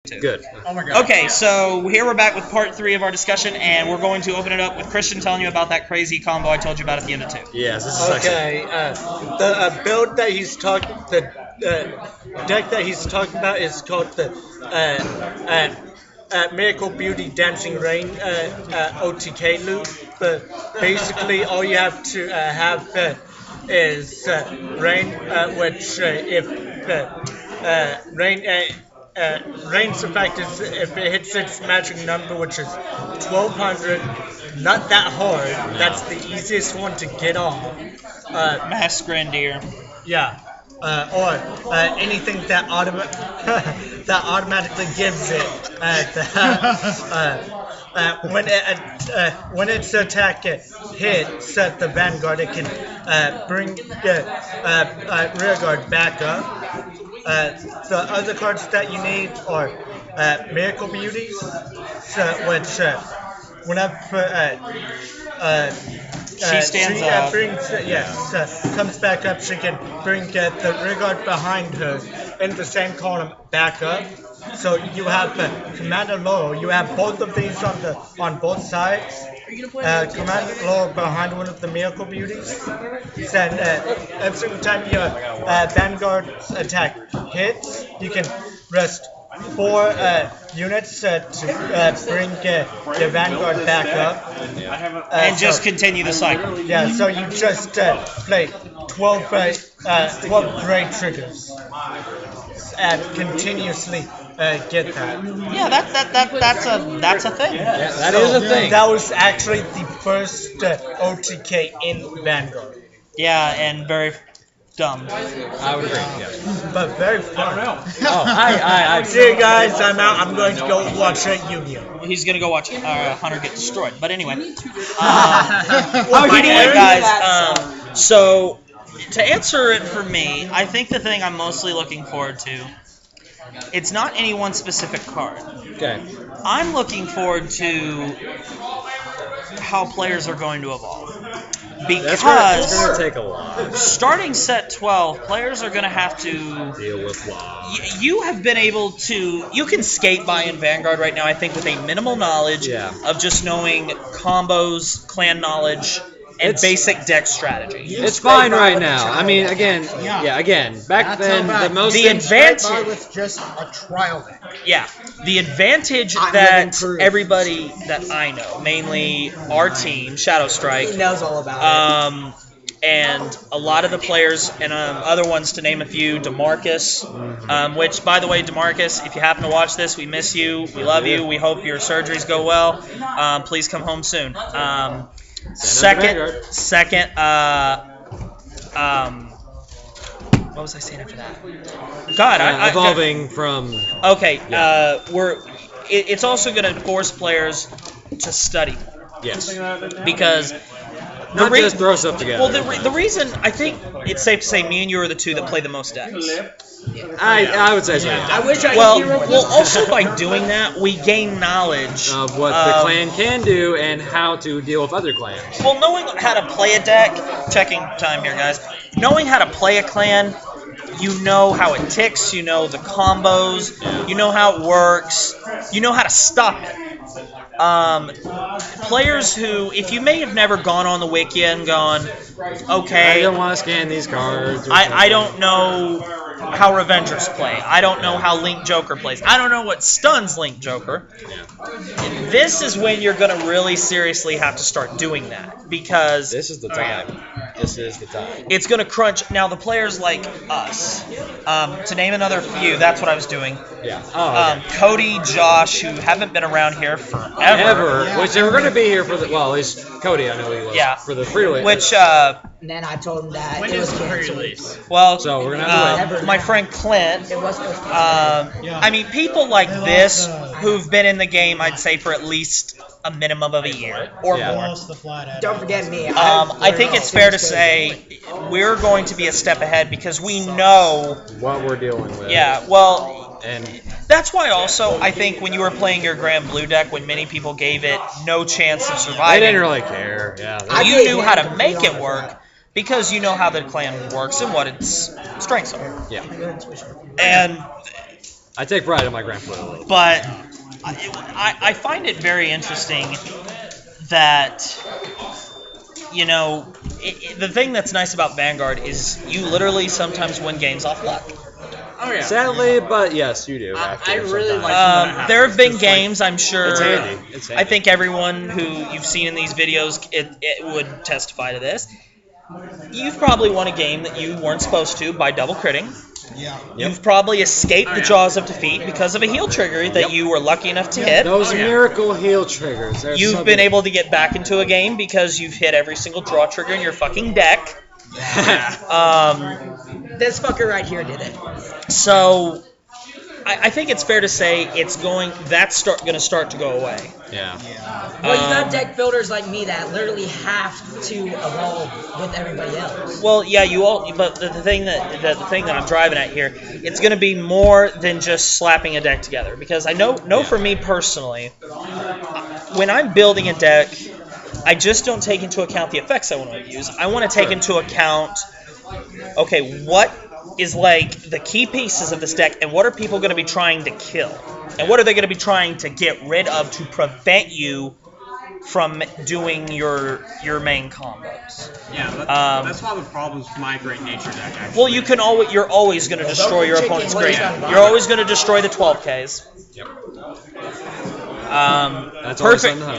Good. Oh my god. Okay, so here we're back with part 3 of our discussion, and we're going to open it up with Christian telling you about that crazy combo I told you about at the end of 2. Yes, this is Okay, the build that he's talking, the deck that he's talking about is called the Miracle Beauty Dancing Rain OTK loop. But basically, all you have to have is Rain, which if Rain. Rain's effect is if it hits its magic number, which is 1200, not that hard. No. That's the easiest one to get on. Mass Grandier. Yeah. Or anything that that automatically gives it. When its attack hits the Vanguard, it can bring rear guard back up. The other cards that you need are Miracle Beauties, which whenever she stands up, comes back up, she can bring the rear guard behind her in the same column back up. So you have Commander Law. You have both of these on both sides. Commander Law behind one of the Miracle Beauties. And every time your Vanguard attack hits, you can rest 4 units to bring your Vanguard back up. And just continue the cycle. Yeah, so you just play 12 great triggers and continuously get that. Yeah, that's a thing. Yeah, that is a thing. That was actually the first OTK in Vanguard. Yeah, and very dumb. I would agree. Yes. But very fun. I See you guys. I'm out. I'm going to go watch Yu-Gi-Oh. He's gonna go watch Hunter get destroyed. But anyway, anyway, doing guys. So to answer it for me, I think the thing I'm mostly looking forward to. It's not any one specific card. Okay. I'm looking forward to how players are going to evolve. Because that's going to take a lot. Starting set 12, players are going to have to deal with WoW. You have been able to. You can skate by in Vanguard right now, I think, with a minimal knowledge of just knowing combos, clan knowledge, and basic deck strategy. It's fine right now. I mean, again, back then, the advantage was just a trial deck. Yeah, the advantage that everybody that I know, mainly our team, Shadow Strike, he knows all about it. And a lot of the players, and other ones to name a few, DeMarcus, which, by the way, DeMarcus, if you happen to watch this, we miss you, we love you, we hope your surgeries go well. Please come home soon. Second, what was I saying after that? God, evolving from. Okay, it's also going to force players to study. Yes. Because. Not just throw stuff together. Well, the reason I think it's safe to say me and you are the two that play the most decks. I would say so. I wish I well, also by doing that, we gain knowledge of what the clan can do and how to deal with other clans. Well, knowing how to play a deck, checking time here, guys. Knowing how to play a clan, you know how it ticks, you know the combos, you know how it works, you know how to stop it. Players who, if you may have never gone on the wiki and gone, okay, I don't want to scan these cards. I don't know how Revengers play. I don't know how Link Joker plays. I don't know what stuns Link Joker. This is when you're going to really seriously have to start doing that, because this is the time. This is the time. It's going to crunch. Now, the players like us, to name another few, that's what I was doing. Yeah. Cody, Josh, who haven't been around here forever. Which they were going to be here for the, well, at least Cody, I know he was. Yeah. For the pre-release. Which, and then I told him that when it was is the canceled. pre-release? Well, so we're going to have to wait. My friend Clint, It was I mean, people like this who've been in the game, I'd say, for at least a minimum of a year or more. Don't forget me. I think it's fair to say we're going to be a step ahead because we know what we're dealing with. Yeah, well, and that's why also I think when you were playing your Grand Blue deck, when many people gave it no chance of surviving, they didn't really care. Yeah, you knew how to make it work. Because you know how the clan works and what its strengths are. Yeah. And I take pride in my grandfather. But I find it very interesting that, you know, the thing that's nice about Vanguard is you literally sometimes win games off luck. Oh yeah. Sadly, but yes, you do. I really like. There have been games, I'm sure. It's handy. It's handy. I think everyone who you've seen in these videos, it would testify to this. You've probably won a game that you weren't supposed to by double critting. Yeah. You've probably escaped the jaws of defeat because of a heal trigger that you were lucky enough to hit. Those miracle heal triggers. You've been able to get back into a game because you've hit every single draw trigger in your fucking deck. This fucker right here did it. So, I think it's fair to say that's going to start to go away. Yeah. Well, you got deck builders like me that literally have to evolve with everybody else. Well, yeah, but the thing that I'm driving at here, it's going to be more than just slapping a deck together. Because I know for me personally, when I'm building a deck, I just don't take into account the effects I want to use. I want to take into account, okay, what is like the key pieces of this deck, and what are people going to be trying to kill, and what are they going to be trying to get rid of to prevent you from doing your main combos. Yeah, that's one of the problems with my Great Nature deck. Actually. Well, you're always going to destroy your opponent's great. You're always going to destroy the 12Ks. Yep.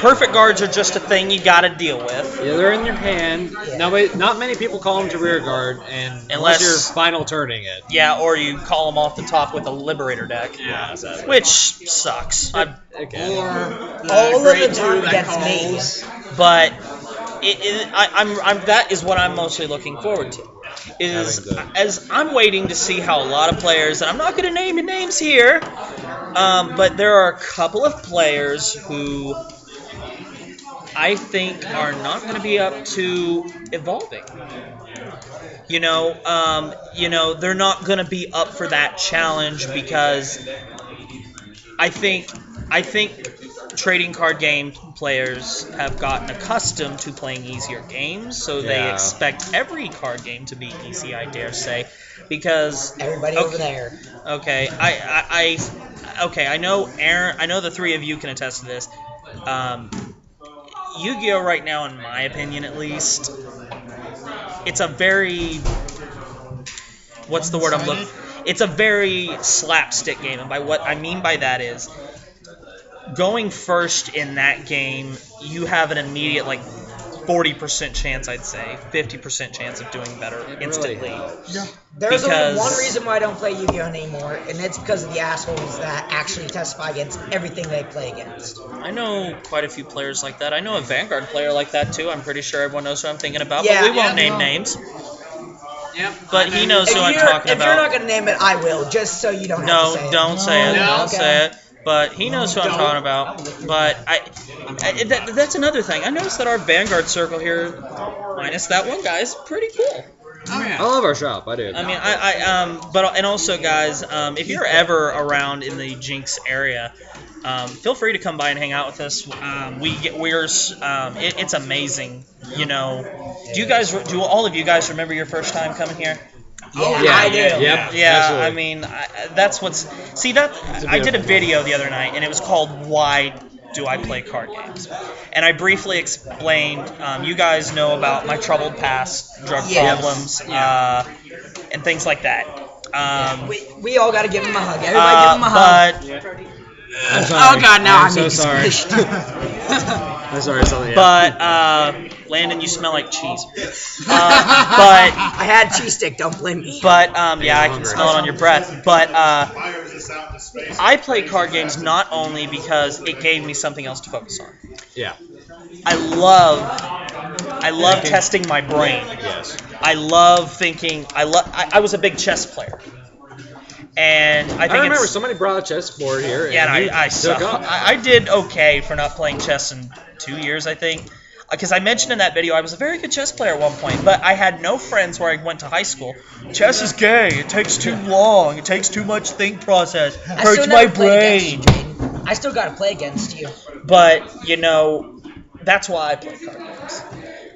Perfect guards are just a thing you got to deal with. Yeah, they're in your hand. Not many people call them to rear guard, and unless you're final turning it. Yeah, or you call them off the top with a Liberator deck. Yeah, exactly. Which sucks. Or the all of Great the Two time that against me. But that is what I'm mostly looking forward to. As I'm waiting to see how a lot of players, and I'm not going to name your names here, but there are a couple of players who I think are not going to be up to evolving. They're not going to be up for that challenge because I think trading card game players have gotten accustomed to playing easier games, so they expect every card game to be easy, I dare say, because everybody over there. Okay, I know Aaron. I know the three of you can attest to this. Yu-Gi-Oh! Right now, in my opinion at least, it's a very what's the word I'm looking? It's a very slapstick game, and by what I mean by that is, going first in that game, you have an immediate 40% chance, I'd say, 50% chance of doing better instantly. Yeah. There's only one reason why I don't play Yu-Gi-Oh! Anymore, and it's because of the assholes that actually testify against everything they play against. I know quite a few players like that. I know a Vanguard player like that, too. I'm pretty sure everyone knows who I'm thinking about, but we won't name names. Yep. But he knows who I'm talking about. If you're not going to name it, I will, just so you don't have to say it. Don't say it. No. Don't say it. But he knows who I'm talking about. But that's another thing. I noticed that our Vanguard circle here, minus that one guy, is pretty cool. Oh yeah. I love our shop. I do. I mean, and also, guys, if you're ever around in the Jinx area, feel free to come by and hang out with us. It's amazing. Do all of you guys remember your first time coming here? Yeah, I do. Yep. Yeah, Absolutely. I mean, that's what's... See, I did a video the other night, and it was called Why Do I Play Card Games? And I briefly explained, you guys know about my troubled past, drug problems, and things like that. We all got to give him a hug. Everybody give him a hug. I'm sorry. Oh, God, now I'm so sorry. I'm sorry. Something. But, Landon, you smell like cheese. But I had cheese stick. Don't blame me. But I can smell it on your breath. But I play card games not only because it gave me something else to focus on. Yeah. I love testing my brain. Yes. I love thinking. I was a big chess player. And I remember somebody brought a chessboard here. Yeah, and I took suck. off. I did okay for not playing chess in 2 years, I think. Because I mentioned in that video I was a very good chess player at one point, but I had no friends where I went to high school. Chess is gay. It takes too long. It takes too much think process. Hurts my brain. I still got to play against you. But, that's why I play card games.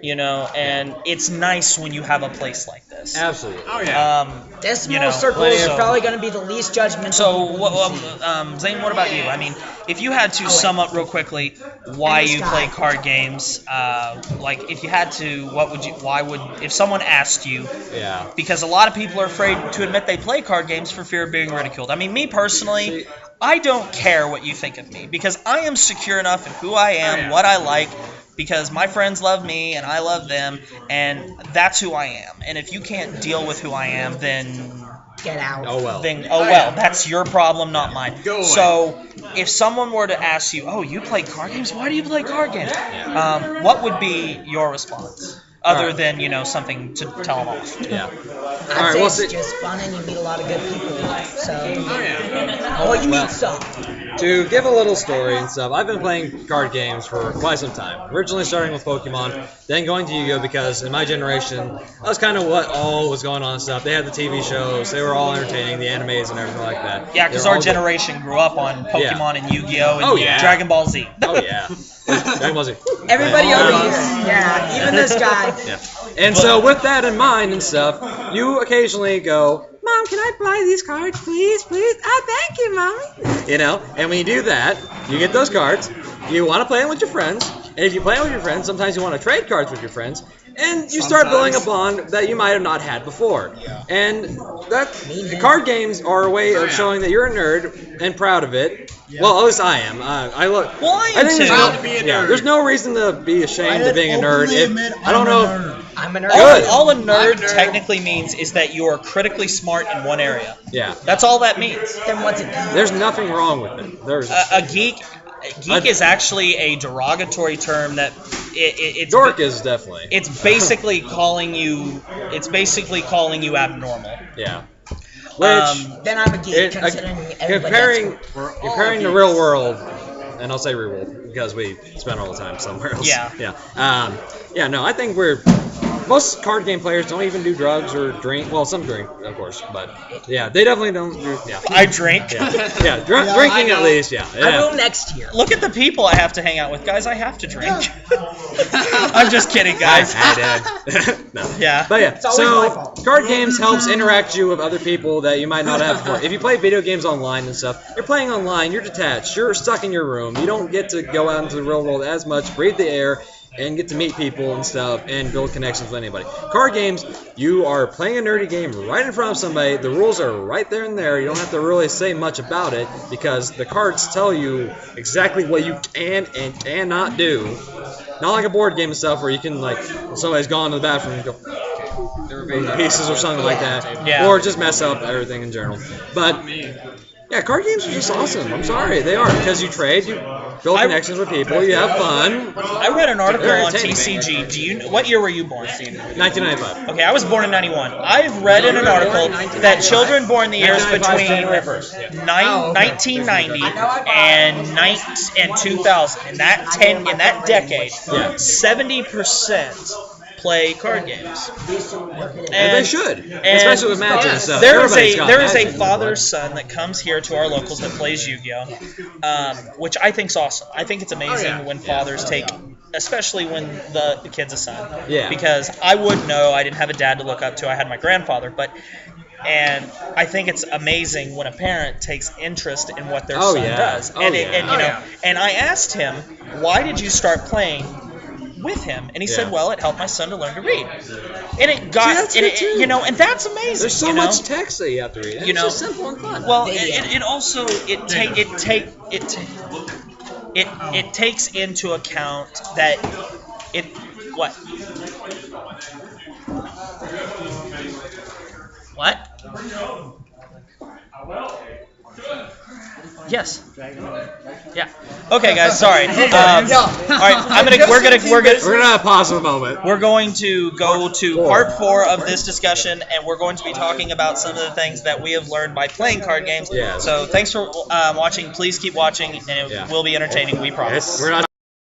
and it's nice when you have a place like this. Absolutely. Oh yeah. This small circle is probably going to be the least judgmental. So, Zane, what about you? I mean, if you had to sum up real quickly why you play card games, like if you had to, if someone asked you? Yeah. Because a lot of people are afraid to admit they play card games for fear of being ridiculed. I mean, me personally, I don't care what you think of me because I am secure enough in who I am, what I like. Because my friends love me and I love them, and that's who I am. And if you can't deal with who I am, then get out. Oh well. That's your problem, not mine. Go away. So if someone were to ask you, "Oh, you play card games? Why do you play card games?" What would be your response? Other than, something to tell them off. Yeah. I'd say it's just fun and you meet a lot of good people. So, you meet some. To give a little story and stuff, I've been playing card games for quite some time. Originally starting with Pokemon, then going to Yu-Gi-Oh! Because in my generation, that was kind of what all was going on and stuff. They had the TV shows, they were all entertaining, the animes and everything like that. Yeah, because our generation grew up on Pokemon and Yu-Gi-Oh! And Dragon Ball Z. Oh yeah. Dragon Ball Z. Everybody over here. Yeah, even this guy. Yeah. And so with that in mind and stuff, you occasionally go, Mom, can I buy these cards, please? Oh, thank you, Mommy. And when you do that, you get those cards. You want to play them with your friends. And if you play them with your friends, sometimes you want to trade cards with your friends. And you start building a bond that you might have not had before. Yeah. And the card games are a way of showing that you're a nerd and proud of it. Yeah. Well, at least I am. I am too. Proud to be a nerd. There's no reason to be ashamed of being a nerd. I don't know. I'm a nerd. All a nerd technically means is that you are critically smart in one area. Yeah. That's all that means. Then what's a geek? There's nothing wrong with it. There's a geek. Geek is actually a derogatory term that it's dork is definitely. It's basically calling you. It's basically calling you abnormal. Yeah. Which then I'm a geek. Comparing the real world, and I'll say real world because we spend all the time somewhere else. Yeah. Yeah. No, I think most card game players don't even do drugs or drink. Well, some drink, of course, but yeah, they definitely don't do. Yeah. I drink. Yeah. Drinking at least. Yeah. I will next year. Look at the people I have to hang out with, guys. I have to drink. I'm just kidding, guys. No. Yeah. But yeah, so card games helps interact you with other people that you might not have before. If you play video games online and stuff, you're playing online, you're detached, you're stuck in your room. You don't get to go out into the real world as much, breathe the air, and get to meet people and stuff and build connections with anybody. Card games, you are playing a nerdy game right in front of somebody. The rules are right there and there. You don't have to really say much about it because the cards tell you exactly what you can and cannot do. Not like a board game and stuff where you can, like, somebody's gone to the bathroom and go pieces or something like that. Yeah. Or just mess up everything in general. But yeah, card games are just awesome. I'm sorry, they are, because you trade, you build connections with people, you have fun. I read an article on TCG. What year were you born? 1995. Okay, I was born in 91. I've read in an article that children born the years between 1990 and 2000, in that decade, 70% play card games. And they should, especially with Magic and stuff. There is a father-son that comes here to our locals that plays Yu-Gi-Oh, which I think's awesome. I think it's amazing when fathers take, especially when the kid's a son. Yeah. Because I wouldn't know. I didn't have a dad to look up to. I had my grandfather, and I think it's amazing when a parent takes interest in what their son does. And I asked him, why did you start playing with him? And he said, well, it helped my son to learn to read. And it got, and that's amazing. There's so much text that you have to read. It's just simple and fun. Well, it also it takes into account that what? Yes. Yeah. Okay, guys. Sorry. All right. We're gonna pause for a moment. We're going to go to part 4 of this discussion, and we're going to be talking about some of the things that we have learned by playing card games. Yeah. So thanks for watching. Please keep watching, and it will be entertaining. We promise. We're not